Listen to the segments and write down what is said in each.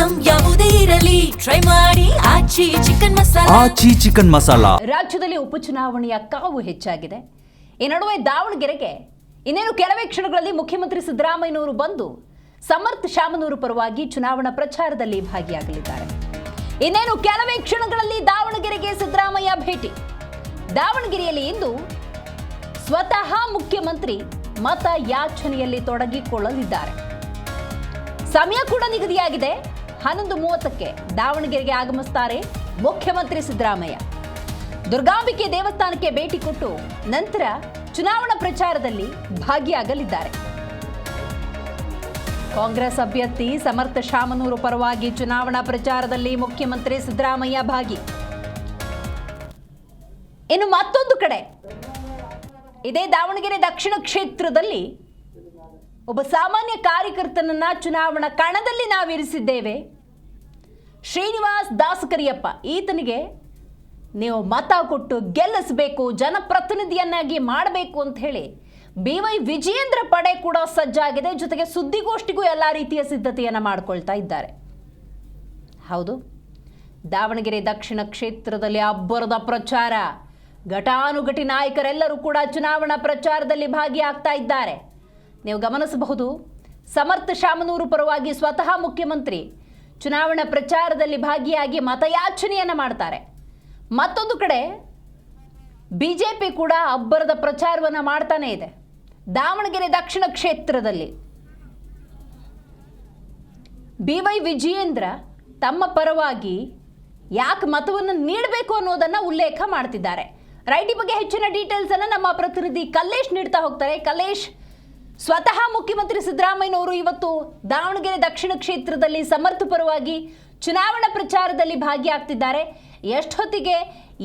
Item ಯಾವುದೇ ಇರಲಿ try ಮಾಡಿ ಆಚಿ ಚಿಕನ್ ಮಸಾಲಾ. ರಾಜ್ಯದಲ್ಲಿ ಉಪಚುನಾವಣೆಯ ಕಾವು ಹೆಚ್ಚಾಗಿದೆ. ಈ ನಡುವೆ ದಾವಣಗೆರೆಗೆ ಇನ್ನೇನು ಕೆಲವೇ ಕ್ಷಣಗಳಲ್ಲಿ ಮುಖ್ಯಮಂತ್ರಿ ಸಿದ್ದರಾಮಯ್ಯನವರು ಬಂದು ಸಮರ್ಥ ಶಾಮನೂರು ಪರವಾಗಿ ಚುನಾವಣಾ ಪ್ರಚಾರದಲ್ಲಿ ಭಾಗಿಯಾಗಲಿದ್ದಾರೆ. ಇನ್ನೇನು ಕೆಲವೇ ಕ್ಷಣಗಳಲ್ಲಿ ದಾವಣಗೆರೆಗೆ ಸಿದ್ದರಾಮಯ್ಯ ಭೇಟಿ. ದಾವಣಗೆರೆಯಲ್ಲಿ ಇಂದು ಸ್ವತಃ ಮುಖ್ಯಮಂತ್ರಿ ಮತ ಯಾಚನೆಯಲ್ಲಿ ತೊಡಗಿಕೊಳ್ಳಲಿದ್ದಾರೆ. ಸಮಯ ಕೂಡ ನಿಗದಿಯಾಗಿದೆ. 11:30ಕ್ಕೆ ದಾವಣಗೆರೆಗೆ ಆಗಮಿಸುತ್ತಾರೆ ಮುಖ್ಯಮಂತ್ರಿ ಸಿದ್ದರಾಮಯ್ಯ. ದುರ್ಗಾಂಬಿಕೆ ದೇವಸ್ಥಾನಕ್ಕೆ ಭೇಟಿ ಕೊಟ್ಟು ನಂತರ ಚುನಾವಣಾ ಪ್ರಚಾರದಲ್ಲಿ ಭಾಗಿಯಾಗಲಿದ್ದಾರೆ. ಕಾಂಗ್ರೆಸ್ ಅಭ್ಯರ್ಥಿ ಸಮರ್ಥ ಶಾಮನೂರು ಪರವಾಗಿ ಚುನಾವಣಾ ಪ್ರಚಾರದಲ್ಲಿ ಮುಖ್ಯಮಂತ್ರಿ ಸಿದ್ದರಾಮಯ್ಯ ಭಾಗಿ. ಇನ್ನು ಮತ್ತೊಂದು ಕಡೆ ಇದೇ ದಾವಣಗೆರೆ ದಕ್ಷಿಣ ಕ್ಷೇತ್ರದಲ್ಲಿ ಒಬ್ಬ ಸಾಮಾನ್ಯ ಕಾರ್ಯಕರ್ತನನ್ನ ಚುನಾವಣಾ ಕಣದಲ್ಲಿ ನಾವಿರಿಸಿದ್ದೇವೆ. ಶ್ರೀನಿವಾಸ್ ದಾಸಕರಿಯಪ್ಪ, ಈತನಿಗೆ ನೀವು ಮತ ಕೊಟ್ಟು ಗೆಲ್ಲಿಸಬೇಕು, ಜನಪ್ರತಿನಿಧಿಯನ್ನಾಗಿ ಮಾಡಬೇಕು ಅಂತ ಹೇಳಿ BY ವಿಜಯೇಂದ್ರ ಪಡೆ ಕೂಡ ಸಜ್ಜಾಗಿದೆ. ಜೊತೆಗೆ ಸುದ್ದಿಗೋಷ್ಠಿಗೂ ಎಲ್ಲ ರೀತಿಯ ಸಿದ್ಧತೆಯನ್ನು ಮಾಡಿಕೊಳ್ತಾ ಇದ್ದಾರೆ. ಹೌದು, ದಾವಣಗೆರೆ ದಕ್ಷಿಣ ಕ್ಷೇತ್ರದಲ್ಲಿ ಅಬ್ಬರದ ಪ್ರಚಾರ. ಘಟಾನುಘಟಿ ನಾಯಕರೆಲ್ಲರೂ ಕೂಡ ಚುನಾವಣಾ ಪ್ರಚಾರದಲ್ಲಿ ಭಾಗಿಯಾಗ್ತಾ ಇದ್ದಾರೆ. ನೀವು ಗಮನಿಸಬಹುದು, ಸಮರ್ಥ ಶಾಮನೂರು ಪರವಾಗಿ ಸ್ವತಃ ಮುಖ್ಯಮಂತ್ರಿ ಚುನಾವಣಾ ಪ್ರಚಾರದಲ್ಲಿ ಭಾಗಿಯಾಗಿ ಮತಯಾಚನೆಯನ್ನ ಮಾಡ್ತಾರೆ. ಮತ್ತೊಂದು ಕಡೆ ಬಿಜೆಪಿ ಕೂಡ ಅಬ್ಬರದ ಪ್ರಚಾರವನ್ನು ಮಾಡ್ತಾನೆ ಇದೆ. ದಾವಣಗೆರೆ ದಕ್ಷಿಣ ಕ್ಷೇತ್ರದಲ್ಲಿ BY ವಿಜಯೇಂದ್ರ ತಮ್ಮ ಪರವಾಗಿ ಯಾಕೆ ಮತವನ್ನು ನೀಡಬೇಕು ಅನ್ನೋದನ್ನ ಉಲ್ಲೇಖ ಮಾಡ್ತಿದ್ದಾರೆ. ರೈಟ್, ಈ ಬಗ್ಗೆ ಹೆಚ್ಚಿನ ಡೀಟೇಲ್ಸ್ ಅನ್ನ ನಮ್ಮ ಪ್ರತಿನಿಧಿ ಕಲ್ಲೇಶ್ ನೀಡ್ತಾ ಹೋಗ್ತಾರೆ. ಕಲ್ಲೇಶ್, ಸ್ವತಃ ಮುಖ್ಯಮಂತ್ರಿ ಸಿದ್ದರಾಮಯ್ಯನವರು ಇವತ್ತು ದಾವಣಗೆರೆ ದಕ್ಷಿಣ ಕ್ಷೇತ್ರದಲ್ಲಿ ಸಮರ್ಥ ಪರವಾಗಿ ಚುನಾವಣಾ ಪ್ರಚಾರದಲ್ಲಿ ಭಾಗಿಯಾಗ್ತಿದ್ದಾರೆ. ಎಷ್ಟೊತ್ತಿಗೆ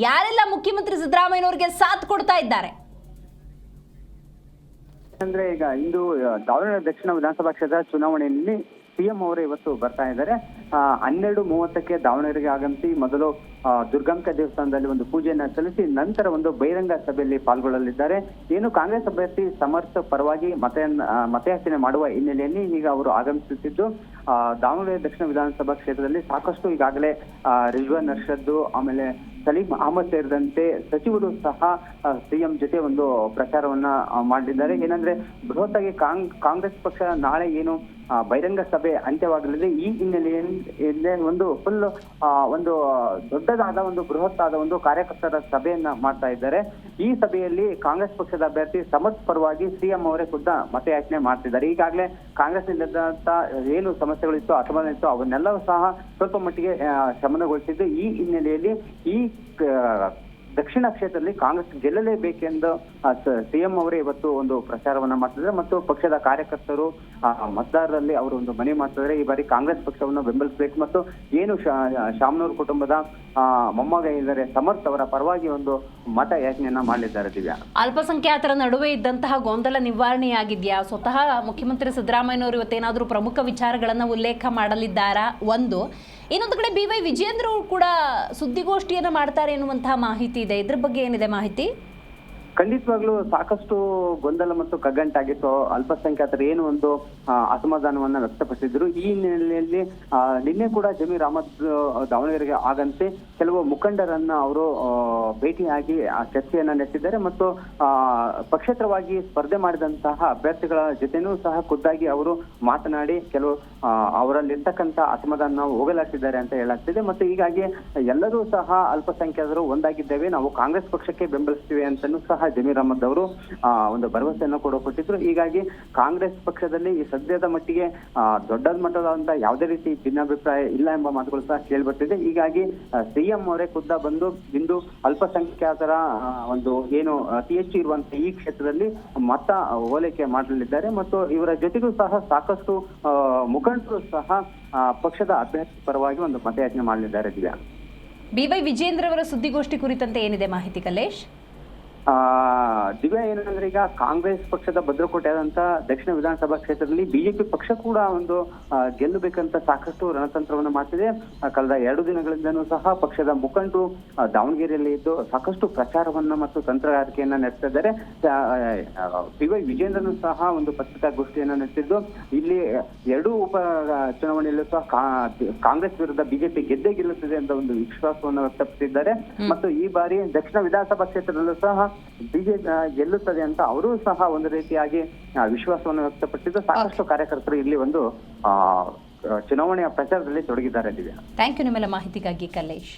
ಯಾರೆಲ್ಲ ಮುಖ್ಯಮಂತ್ರಿ ಸಿದ್ದರಾಮಯ್ಯನವರಿಗೆ ಸಾಥ್ ಕೊಡ್ತಾ ಇದ್ದಾರೆ? ಅಂದ್ರೆ ಈಗ ಇಂದು ದಾವಣಗೆರೆ ದಕ್ಷಿಣ ವಿಧಾನಸಭಾ ಕ್ಷೇತ್ರ ಚುನಾವಣೆಯಲ್ಲಿ CM ಅವರು ಇವತ್ತು ಬರ್ತಾ ಇದ್ದಾರೆ. 12:30ಕ್ಕೆ ದಾವಣಗೆರೆಗೆ ಆಗಮಿಸಿ ಮೊದಲು ದುರ್ಗಾಂಬಿಕಾ ದೇವಸ್ಥಾನದಲ್ಲಿ ಒಂದು ಪೂಜೆಯನ್ನ ಸಲ್ಲಿಸಿ ನಂತರ ಒಂದು ಬಹಿರಂಗ ಸಭೆಯಲ್ಲಿ ಪಾಲ್ಗೊಳ್ಳಲಿದ್ದಾರೆ. ಏನು ಕಾಂಗ್ರೆಸ್ ಅಭ್ಯರ್ಥಿ ಸಮರ್ಥ ಪರವಾಗಿ ಮತಯಾಚನೆ ಮಾಡುವ ಹಿನ್ನೆಲೆಯಲ್ಲಿ ಈಗ ಅವರು ಆಗಮಿಸುತ್ತಿದ್ದು, ದಾವಣಗೆರೆ ದಕ್ಷಿಣ ವಿಧಾನಸಭಾ ಕ್ಷೇತ್ರದಲ್ಲಿ ಸಾಕಷ್ಟು ಈಗಾಗಲೇ ರಿಜ್ವಾನ್ ಅರ್ಷದ್, ಆಮೇಲೆ ಸಲೀಂ ಅಹಮದ್ ಸೇರಿದಂತೆ ಸಚಿವರು ಸಹ CM ಜೊತೆ ಒಂದು ಪ್ರಚಾರವನ್ನ ಮಾಡಲಿದ್ದಾರೆ. ಏನಂದ್ರೆ ಬೃಹತ್ತಾಗಿ ಕಾಂಗ್ರೆಸ್ ಪಕ್ಷ ನಾಳೆ ಏನು ಬಹಿರಂಗ ಸಭೆ ಅಂತ್ಯವಾಗಲಿದೆ. ಈ ಹಿನ್ನೆಲೆಯಲ್ಲಿ ಒಂದು ಫುಲ್ ಒಂದು ದೊಡ್ಡದಾದ ಒಂದು ಬೃಹತ್ತಾದ ಒಂದು ಕಾರ್ಯಕರ್ತರ ಸಭೆಯನ್ನ ಮಾಡ್ತಾ ಇದ್ದಾರೆ. ಈ ಸಭೆಯಲ್ಲಿ ಕಾಂಗ್ರೆಸ್ ಪಕ್ಷದ ಅಭ್ಯರ್ಥಿ ಸಮರ್ಥ ಪರವಾಗಿ CM ಅವರೇ ಖುದ್ದ ಮತಯಾಚನೆ ಮಾಡ್ತಿದ್ದಾರೆ. ಈಗಾಗಲೇ ಕಾಂಗ್ರೆಸ್ ನಿಲ್ಲದಂತ ಏನು ಸಮಸ್ಯೆಗಳಿತ್ತು, ಅಸಮಾಧಾನ ಇತ್ತು, ಅವನ್ನೆಲ್ಲವೂ ಸಹ ಸ್ವಲ್ಪ ಮಟ್ಟಿಗೆ ಶಮನಗೊಳಿಸಿದ್ದು. ಈ ಹಿನ್ನೆಲೆಯಲ್ಲಿ ಈ ದಕ್ಷಿಣ ಕ್ಷೇತ್ರದಲ್ಲಿ ಕಾಂಗ್ರೆಸ್ ಗೆಲ್ಲಲೇಬೇಕೆಂದು CM ಅವರೇ ಇವತ್ತು ಒಂದು ಪ್ರಚಾರವನ್ನ ಮಾಡ್ತಿದ್ದಾರೆ ಮತ್ತು ಪಕ್ಷದ ಕಾರ್ಯಕರ್ತರು ಮತದಾರರಲ್ಲಿ ಅವರು ಒಂದು ಮನವಿ ಮಾಡ್ತಿದ್ದಾರೆ. ಈ ಬಾರಿ ಕಾಂಗ್ರೆಸ್ ಪಕ್ಷವನ್ನು ಬೆಂಬಲಿಸಬೇಕು ಮತ್ತು ಏನು ಶಾಮನೂರು ಕುಟುಂಬದ ಮೊಮ್ಮಗ ಇದ್ದಾರೆ ಸಮರ್ಥ ಅವರ ಪರವಾಗಿ ಒಂದು ಮತ ಯಾಚನೆಯನ್ನ ಮಾಡಲಿದ್ದಾರೆ. ದಿವ್ಯಾ, ಅಲ್ಪಸಂಖ್ಯಾತರ ನಡುವೆ ಇದ್ದಂತಹ ಗೊಂದಲ ನಿವಾರಣೆಯಾಗಿದೆಯಾ? ಸ್ವತಃ ಮುಖ್ಯಮಂತ್ರಿ ಸಿದ್ದರಾಮಯ್ಯನವರು ಇವತ್ತೇನಾದರೂ ಪ್ರಮುಖ ವಿಚಾರಗಳನ್ನ ಉಲ್ಲೇಖ ಮಾಡಲಿದ್ದಾರಾ? ಒಂದು. ಇನ್ನೊಂದು ಕಡೆ BY ವಿಜಯೇಂದ್ರ ಕೂಡ ಸುದ್ದಿಗೋಷ್ಠಿಯನ್ನ ಮಾಡ್ತಾರೆ ಎನ್ನುವಂತಹ ಮಾಹಿತಿ ಇದೆ. ಇದ್ರ ಬಗ್ಗೆ ಏನಿದೆ ಮಾಹಿತಿ? ಖಂಡಿತವಾಗ್ಲೂ ಸಾಕಷ್ಟು ಗೊಂದಲ ಮತ್ತು ಕಗ್ಗಂಟಾಗಿತ್ತು. ಅಲ್ಪಸಂಖ್ಯಾತರು ಏನು ಒಂದು ಅಸಮಾಧಾನವನ್ನ ವ್ಯಕ್ತಪಡಿಸಿದ್ರು. ಈ ಹಿನ್ನೆಲೆಯಲ್ಲಿ ನಿನ್ನೆ ಕೂಡ ಜಮೀರ್ ಅಹಮದ್ ದಾವಣಗೆರೆಗೆ ಆಗಂತೆ ಕೆಲವು ಮುಖಂಡರನ್ನ ಅವರು ಭೇಟಿಯಾಗಿ ಚರ್ಚೆಯನ್ನ ನಡೆಸಿದ್ದಾರೆ ಮತ್ತು ಪಕ್ಷೇತರವಾಗಿ ಸ್ಪರ್ಧೆ ಮಾಡಿದಂತಹ ಅಭ್ಯರ್ಥಿಗಳ ಜೊತೆನೂ ಸಹ ಖುದ್ದಾಗಿ ಅವರು ಮಾತನಾಡಿ ಕೆಲವು ಅವರಲ್ಲಿರ್ತಕ್ಕಂಥ ಅಸಮಾಧಾನ ಹೋಗಲಾಡಿಸಿದ್ದಾರೆ ಅಂತ ಹೇಳಲಾಗ್ತಿದೆ. ಮತ್ತು ಹೀಗಾಗಿ ಎಲ್ಲರೂ ಸಹ ಅಲ್ಪಸಂಖ್ಯಾತರು ಒಂದಾಗಿದ್ದೇವೆ, ನಾವು ಕಾಂಗ್ರೆಸ್ ಪಕ್ಷಕ್ಕೆ ಬೆಂಬಲಿಸ್ತೀವಿ ಅಂತಲೂ ಸಹ ಜಮೀರ್ ಅಹಮದ್ ಅವರು ಒಂದು ಭರವಸೆಯನ್ನು ಕೂಡ ಕೊಟ್ಟಿದ್ರು. ಹೀಗಾಗಿ ಕಾಂಗ್ರೆಸ್ ಪಕ್ಷದಲ್ಲಿ ಈ ಸದ್ಯದ ಮಟ್ಟಿಗೆ ದೊಡ್ಡ ಮಟ್ಟದಂತ ಯಾವುದೇ ರೀತಿ ಭಿನ್ನಾಭಿಪ್ರಾಯ ಇಲ್ಲ ಎಂಬ ಮಾತುಗಳು ಸಹ ಕೇಳಿಬರ್ತಿದೆ. ಹೀಗಾಗಿ CM ಅವರೇ ಖುದ್ದ ಬಂದು ಇಂದು ಅಲ್ಪಸಂಖ್ಯಾತರ ಒಂದು ಏನು ಅತಿ ಹೆಚ್ಚು ಇರುವಂತಹ ಈ ಕ್ಷೇತ್ರದಲ್ಲಿ ಮತ ಹೋಲಿಕೆ ಮಾಡಲಿದ್ದಾರೆ ಮತ್ತು ಇವರ ಜೊತೆಗೂ ಸಹ ಸಾಕಷ್ಟು ಮುಖಂಡರು ಸಹ ಪಕ್ಷದ ಅಭ್ಯರ್ಥಿ ಪರವಾಗಿ ಒಂದು ಮತಯಾಚನೆ ಮಾಡಲಿದ್ದಾರೆ. ದಿವ್ಯಾ, BY ವಿಜಯೇಂದ್ರ ಅವರ ಸುದ್ದಿಗೋಷ್ಠಿ ಕುರಿತಂತೆ ಏನಿದೆ ಮಾಹಿತಿ ಕಲ್ಲೇಶ್? ದಿವ್ಯಾ ಏನಂದ್ರೆ ಈಗ ಕಾಂಗ್ರೆಸ್ ಪಕ್ಷದ ಭದ್ರಕೋಟೆಯಾದಂತ ದಕ್ಷಿಣ ವಿಧಾನಸಭಾ ಕ್ಷೇತ್ರದಲ್ಲಿ ಬಿಜೆಪಿ ಪಕ್ಷ ಕೂಡ ಒಂದು ಗೆಲ್ಲಬೇಕಂತ ಸಾಕಷ್ಟು ರಣತಂತ್ರವನ್ನು ಮಾಡ್ತಿದೆ. ಕಳೆದ 2 ದಿನಗಳಿಂದನೂ ಸಹ ಪಕ್ಷದ ಮುಖಂಡರು ದಾವಣಗೆರೆಯಲ್ಲಿ ಇದ್ದು ಸಾಕಷ್ಟು ಪ್ರಚಾರವನ್ನ ಮತ್ತು ತಂತ್ರಗಾರಿಕೆಯನ್ನ ನಡೆಸಿದ್ದಾರೆ. PY ವಿಜೇಂದ್ರನು ಸಹ ಒಂದು ಪತ್ರಿಕಾಗೋಷ್ಠಿಯನ್ನ ನಡೆಸಿದ್ದು ಇಲ್ಲಿ 2 ಉಪ ಚುನಾವಣೆಯಲ್ಲೂ ಸಹ ಕಾಂಗ್ರೆಸ್ ವಿರುದ್ಧ ಬಿಜೆಪಿ ಗೆದ್ದೇ ಗೆಲ್ಲುತ್ತದೆ ಅಂತ ಒಂದು ವಿಶ್ವಾಸವನ್ನು ವ್ಯಕ್ತಪಡಿಸಿದ್ದಾರೆ. ಮತ್ತು ಈ ಬಾರಿ ದಕ್ಷಿಣ ವಿಧಾನಸಭಾ ಕ್ಷೇತ್ರದಲ್ಲೂ ಸಹ ಬಿಜೆಪಿ ಗೆಲ್ಲುತ್ತದೆ ಅಂತ ಅವರು ಸಹ ಒಂದು ರೀತಿಯಾಗಿ ವಿಶ್ವಾಸವನ್ನು ವ್ಯಕ್ತಪಡಿಸಿದ್ದು ಸಾಕಷ್ಟು ಕಾರ್ಯಕರ್ತರು ಇಲ್ಲಿ ಒಂದು ಚುನಾವಣೆಯ ಪ್ರಚಾರದಲ್ಲಿ ತೊಡಗಿದ್ದಾರೆ. ದಿವ್ಯಾ, ಥ್ಯಾಂಕ್ ಯು ನಿಮ್ಮೆಲ್ಲ ಮಾಹಿತಿಗಾಗಿ ಕಲ್ಲೇಶ್.